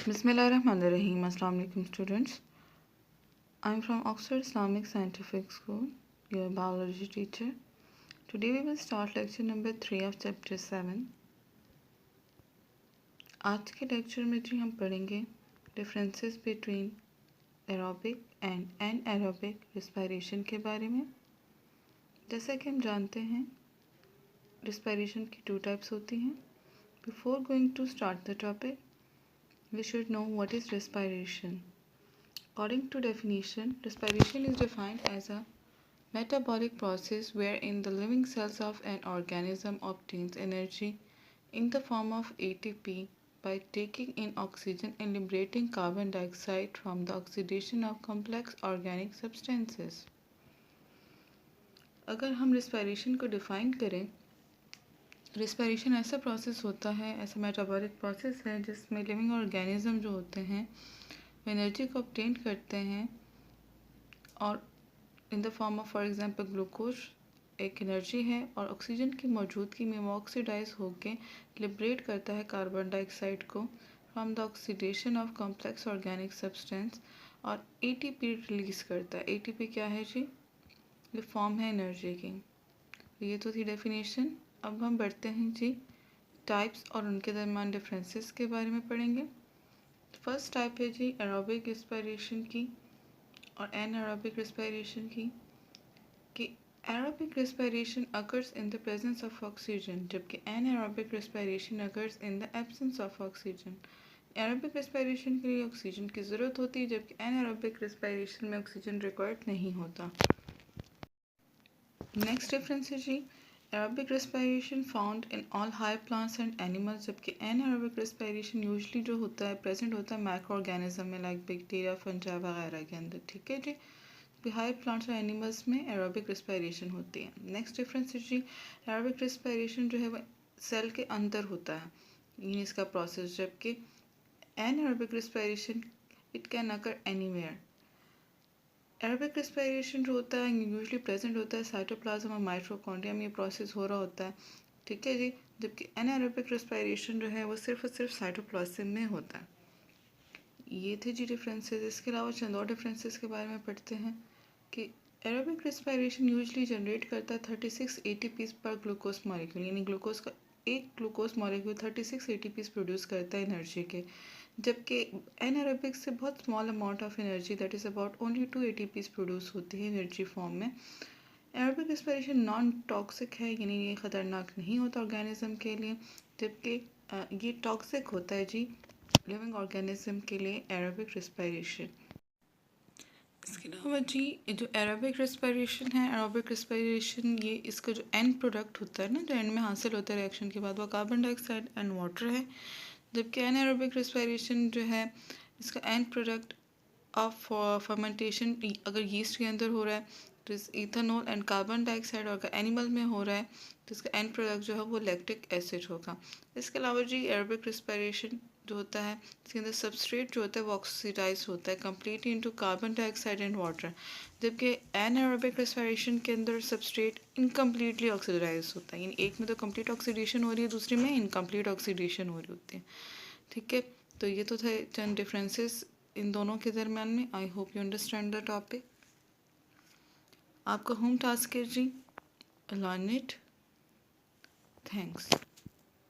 Bismillahirrahmanirrahim. Assalamu alaikum students. I'm from Oxford Islamic Scientific School, your biology teacher. Today we will start lecture number 3 of chapter 7. आज के lecture में जी हम पढ़ेंगे differences between aerobic and anaerobic respiration के बारे में। जैसा कि हम जानते हैं रिस्पायरेशन की 2 टाइप्स होती हैं। Before going to start the topic we should know what is respiration. According to definition, respiration is defined as a metabolic process wherein the living cells of an organism obtains energy in the form of ATP by taking in oxygen and liberating carbon dioxide from the oxidation of complex organic substances. अगर हम respiration को define करें, respiration ऐसा process होता है, ऐसा metabolic process है जिसमें लिविंग ऑर्गेनिज्म जो होते हैं वो एनर्जी को ऑब्टेन करते हैं और in the form of for example glucose एक एनर्जी है और ऑक्सीजन की मौजूदगी में वो ऑक्सीडाइज होकर लिबरेट करता है कार्बन डाइऑक्साइड को from the oxidation of complex organic substance और एटीपी रिलीज़ करता है। एटीपी क्या है जी? ये फॉर्म है एनर्जी की। ये तो थी डेफिनेशन। अब हम बढ़ते हैं जी टाइप्स और उनके दरमियान डिफरेंसेस के बारे में पढ़ेंगे। फर्स्ट टाइप है जी एरोबिक रिस्पायरेशन की और एनएरोबिक रिस्पायरेशन की। कि aerobic respiration occurs in the presence of oxygen जबकि anaerobic respiration occurs in the absence of oxygen. Aerobic respiration के लिए ऑक्सीजन की ज़रूरत होती है जबकि एनएरोबिक रिस्पायरेशन में ऑक्सीजन रिक्वायर्ड नहीं होता। नेक्स्ट डिफरेंस है जी aerobic respiration found in all higher plants and animals जबकि एनएरोबिक respiration यूजली जो होता है प्रेजेंट होता है माइक्रो ऑर्गेनिज्म में लाइक बैक्टीरिया फंजाई वगैरह के अंदर। ठीक है जी। हायर प्लांट्स और एनिमल्स में एरोबिक respiration होती है। नेक्स्ट डिफरेंस है जी एरोबिक respiration जो है वो सेल के अंदर होता है यानी इसका प्रोसेस, जबकि anaerobic respiration it can occur anywhere. Aerobic respiration जो होता है यूजली प्रेजेंट होता है साइटोप्लाज्म और माइटोकॉन्ड्रिया में ये प्रोसेस हो रहा होता है। ठीक है जी। जबकि एनाएरोबिक रिस्पायरेशन जो है वो सिर्फ और सिर्फ साइटोप्लाज्म में होता है। ये थे जी डिफरेंसेस। इसके अलावा चंद और डिफरेंसेस के बारे में पढ़ते हैं कि एरोबिक रिस्पायरेशन यूजली जनरेट करता है 36 ATPs पर ग्लूकोज मॉलिक्यूल, यानी ग्लूकोज का एक ग्लूकोज मॉलिक्यूल 36 ATPs प्रोड्यूस करता है एनर्जी के, जबकि एनएरोबिक से बहुत small amount of energy that is about only 2 ATPs produce होती है एनर्जी फॉर्म में। एरोबिक रिस्पायरेशन नॉन टॉक्सिक है यानी ये ख़तरनाक नहीं होता ऑर्गेनिज्म के लिए, जबकि ये टॉक्सिक होता है जी लिविंग ऑर्गेनिज्म के लिए एरोबिक रिस्पायरेशन। इसके अलावा जी जो एरोबिक रिस्पायरेशन है, एरोबिक रिस्पायरेशन ये इसका जो एंड प्रोडक्ट होता है ना, जो एंड में हासिल होता है रिएक्शन के बाद, वो कार्बन डाइऑक्साइड एंड वाटर है। जबकि एनाएरोबिक रिस्पायरेशन जो है इसका एंड प्रोडक्ट ऑफ फर्मेंटेशन अगर यीस्ट के अंदर हो रहा है तो इस इथेनॉल एंड कार्बन डाइऑक्साइड, और अगर एनिमल में हो रहा है तो इसका एंड प्रोडक्ट जो है वो लैक्टिक एसिड होगा। इसके अलावा जी एरोबिक रिस्पायरेशन जो होता है इसके अंदर सबस्ट्रेट जो होता है वो ऑक्सीडाइज होता है completely into carbon dioxide and water, जबकि एनाएरोबिक रिस्पायरेशन के अंदर सबस्ट्रेट इनकम्प्लीटली ऑक्सीडाइज होता है, यानी एक में तो कंप्लीट ऑक्सीडेशन हो रही है, दूसरी में इनकम्प्लीट ऑक्सीडेशन हो रही होती है। ठीक है, तो ये तो थे चंद डिफरेंसेस इन दोनों के दरम्यान में। I hope you understand the topic. आपका होम टास्क है जी लर्न इट। थैंक्स।